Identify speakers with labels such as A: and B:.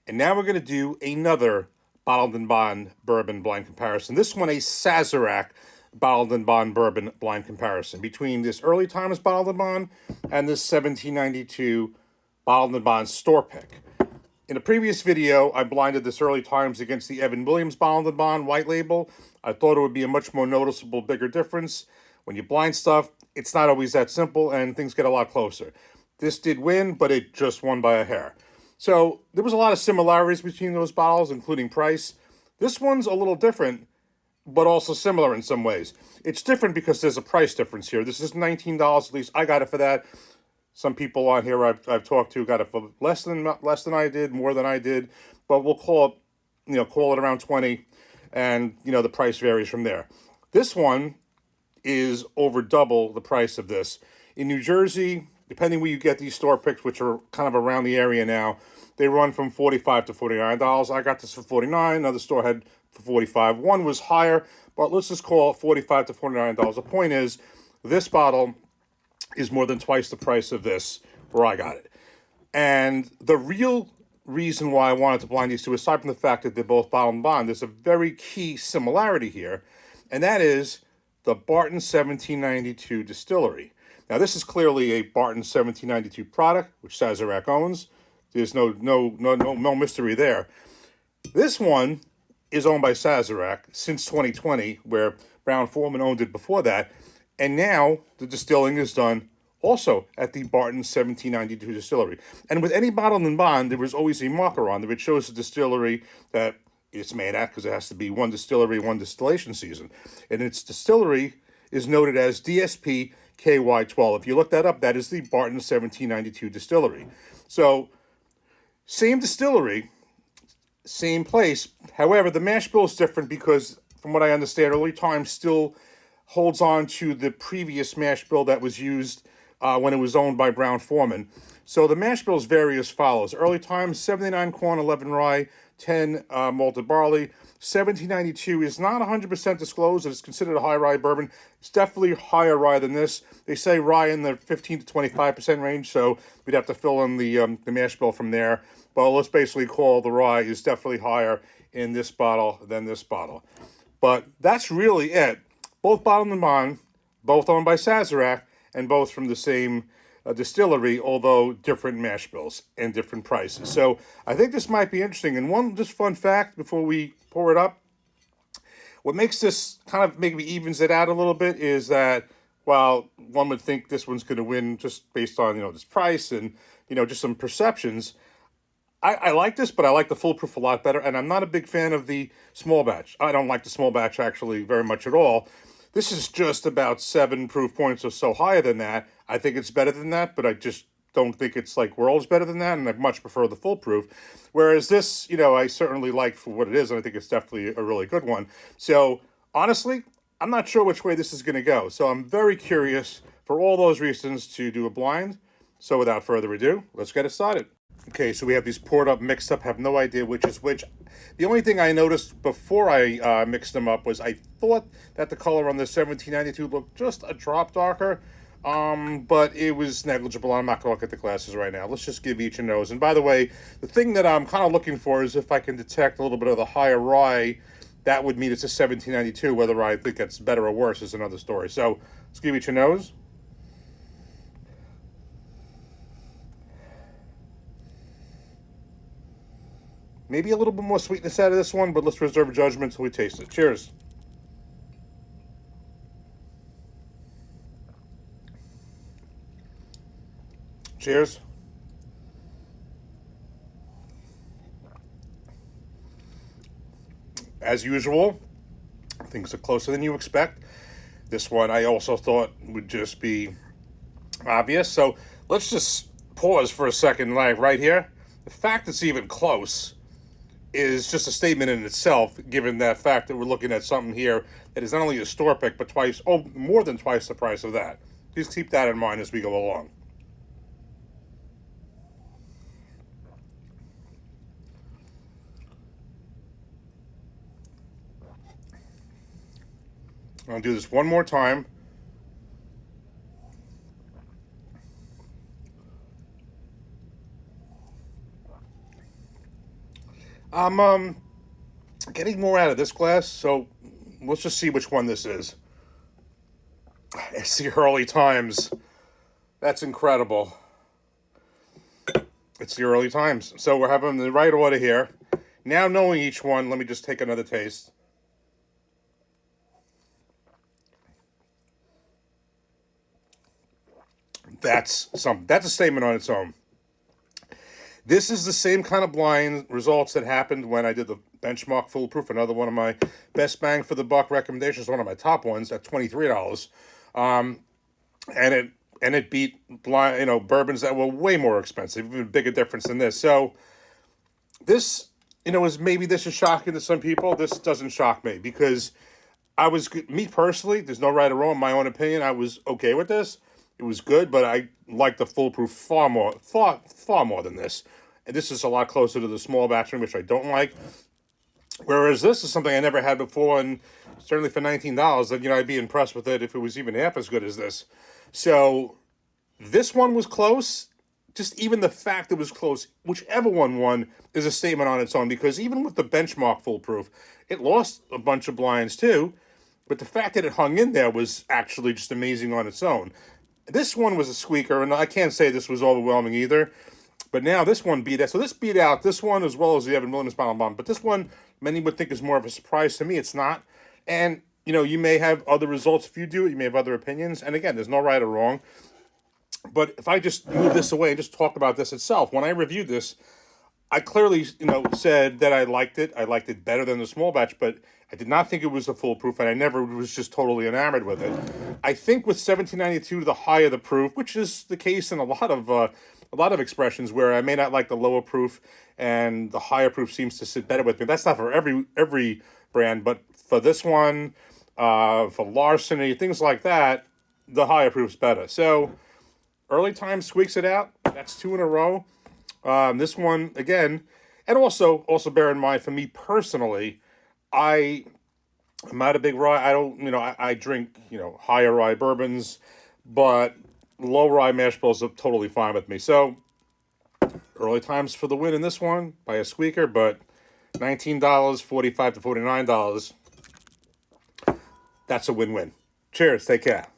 A: And now we're going to do another Bottled and Bond bourbon blind comparison. This one, a Sazerac Bottled and Bond bourbon blind comparison between this early times Bottled and Bond and this 1792 Bottled and Bond store pick. In a previous video, I blinded this early times against the Evan Williams Bottled and Bond white label. I thought it would be a much more noticeable, bigger difference. When you blind stuff, it's not always that simple, and things get a lot closer. This did win, but it just won by a hair. So there was a lot of similarities between those bottles, including price. This one's a little different, but also similar in some ways. It's different because there's a price difference here. This is $19, at least I got it for that. Some people on here I've talked to got it for less than I did, more than I did, but we'll call it around 20, and the price varies from there. This one is over double the price of this. In New Jersey, depending where you get these store picks, which are kind of around the area now, they run from $45 to $49. I got this for $49. Another store had for $45. One was higher, but let's just call it $45 to $49. The point is, this bottle is more than twice the price of this where I got it. And the real reason why I wanted to blind these two, aside from the fact that they're both Bottled and Bond, there's a very key similarity here, and that is the Barton 1792 distillery. Now, this is clearly a Barton 1792 product, which Sazerac owns. There's no mystery there. This one is owned by Sazerac since 2020, where Brown-Forman owned it before that. And now the distilling is done also at the Barton 1792 distillery. And with any Bottled and Bond, there was always a marker on there. It shows the distillery that it's made at, because it has to be one distillery, one distillation season. And its distillery is noted as DSP KY12. If you look that up, that is the Barton 1792 distillery. So, same distillery, same place. However, the mash bill is different because, from what I understand, Early Times still holds on to the previous mash bill that was used when it was owned by Brown-Forman. So the mash bills vary as follows. Early Times, 79 corn, 11 rye, 10 malted barley. 1792 is not 100% disclosed. It's considered a high rye bourbon. It's definitely higher rye than this. They say rye in the 15 to 25% range, so we'd have to fill in the mash bill from there. But let's basically call the rye is definitely higher in this bottle than this bottle. But that's really it. Both Bottled and Bond, both owned by Sazerac, and both from the same distillery, although different mash bills and different prices. So I think this might be interesting. And one just fun fact before we pour it up, what makes this kind of maybe evens it out a little bit is that while one would think this one's going to win just based on this price and just some perceptions, I like this, but I like the foolproof a lot better, and I'm not a big fan of the small batch. I don't like the small batch actually very much at all. This is just about 7 proof points or so higher than that. I think it's better than that, but I just don't think it's like worlds better than that, and I much prefer the foolproof. Whereas this, I certainly like for what it is, and I think it's definitely a really good one. So, honestly, I'm not sure which way this is going to go. So I'm very curious for all those reasons to do a blind. So without further ado, let's get it started. Okay, so we have these poured up, mixed up, have no idea which is which. The only thing I noticed before I mixed them up was I thought that the color on the 1792 looked just a drop darker, but it was negligible. I'm not going to look at the glasses right now. Let's just give each a nose. And by the way, the thing that I'm kind of looking for is if I can detect a little bit of the higher rye, that would mean it's a 1792. Whether I think that's better or worse is another story. So let's give each a nose. Maybe a little bit more sweetness out of this one, but let's reserve judgment until we taste it. Cheers. Cheers. As usual, things are closer than you expect. This one I also thought would just be obvious. So let's just pause for a second, like right here. The fact it's even close is just a statement in itself, given that fact that we're looking at something here that is not only a store pick, but more than twice the price of that. Please keep that in mind as we go along. I'll do this one more time. I'm getting more out of this glass, so let's just see which one this is. It's the early times. That's incredible. It's the early times. So we're having the right order here. Now knowing each one, let me just take another taste. That's a statement on its own. This is the same kind of blind results that happened when I did the Benchmark Foolproof, another one of my best bang for the buck recommendations, one of my top ones at $23. And it beat blind, bourbons that were way more expensive, even bigger difference than this. So this, this is shocking to some people. This doesn't shock me because me personally, there's no right or wrong. In my own opinion, I was okay with this. It was good, but I like the Foolproof far more than this. And this is a lot closer to the small batch, which I don't like. Whereas this is something I never had before, and certainly for $19, that I'd be impressed with it if it was even half as good as this. So this one was close. Just even the fact it was close, whichever one won, is a statement on its own. Because even with the Benchmark Foolproof, it lost a bunch of blinds too. But the fact that it hung in there was actually just amazing on its own. This one was a squeaker, and I can't say this was overwhelming either. But now this one beat it. So this beat out this one as well as the Evan Williams Bottled Bond. But this one, many would think is more of a surprise. To me, it's not. And, you may have other results if you do it. You may have other opinions. And again, there's no right or wrong. But if I just move this away and just talk about this itself, when I reviewed this, I clearly, said that I liked it. I liked it better than the small batch, but I did not think it was a foolproof, and I never was just totally enamored with it. I think with 1792, the higher the proof, which is the case in a lot of expressions where I may not like the lower proof, and the higher proof seems to sit better with me. That's not for every brand, but for this one, for Larceny, things like that, the higher proof's better. So early time squeaks it out. That's 2 in a row. This one again, and also bear in mind, for me personally, I'm not a big rye. I don't, I drink, higher rye bourbons, but low rye mash bills are totally fine with me. So early times for the win in this one by a squeaker, but $19, $45 to $49. That's a win-win. Cheers. Take care.